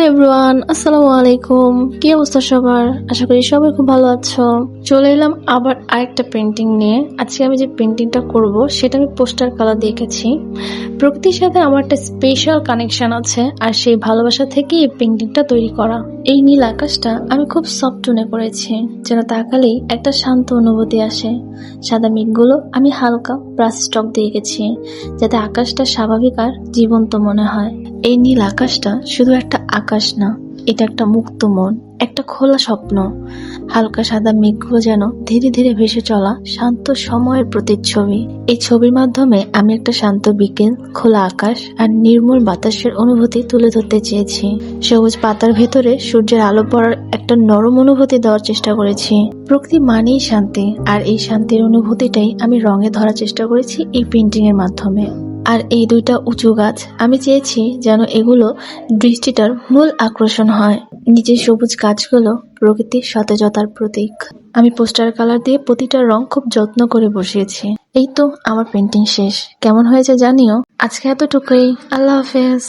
Everyone, আসসালামু আলাইকুম। কি অবস্থা সবার? আশা করি সবাই খুব ভালো আছো। চলে এলাম আবার আরেকটা পেন্টিং নিয়ে। আজকে আমি যে পেন্টিংটা করব সেটা আমি পোস্টার কালার দিয়ে এঁকেছি। প্রকৃতির সাথে আমার একটা স্পেশাল কানেকশন আছে, আর সেই ভালোবাসা থেকেই এই পেন্টিংটা তৈরি করা। এই নীল আকাশটা আমি খুব সফট টোনে করেছি, যেন তাকালেই একটা শান্ত অনুভূতি আসে। সাদা মেঘগুলো আমি হালকা ব্রাশ স্ট্রোক দিয়ে এঁকেছি, যাতে আকাশটা স্বাভাবিক আর জীবন্ত মনে হয়। এই নীল আকাশটা শুধু একটা আকাশ না, এটা একটা মুক্ত মন, একটা খোলা স্বপ্ন। হালকা সাদা মেঘগুলো যেন ধীরে ধীরে ভেসে চলা শান্ত সময়ের প্রতিচ্ছবি। এই ছবির মাধ্যমে আমি একটা শান্ত বিকেল, খোলা আকাশ আর নির্মল বাতাসের অনুভূতি তুলে ধরতে চেয়েছি। সবুজ পাতার ভেতরে সূর্যের আলো পড়ার একটা নরম অনুভূতি দেওয়ার চেষ্টা করেছি। প্রকৃতি মানেই শান্তি, আর এই শান্তির অনুভূতিটাই আমি রঙে ধরার চেষ্টা করেছি এই পেন্টিং এর মাধ্যমে। আর এই দুইটা উঁচু গাছ, আমি চেয়েছি যেন এগুলো দৃষ্টিটার মূল আকর্ষণ হয়। নিচের সবুজ গাছগুলো প্রকৃতির সতেজতার প্রতীক। আমি পোস্টার কালার দিয়ে প্রতিটা রং খুব যত্ন করে বসিয়েছি। এই তো আমার পেন্টিং শেষ। কেমন হয়েছে জানিও। আজকে এতটুকুই। আল্লাহ হাফেজ।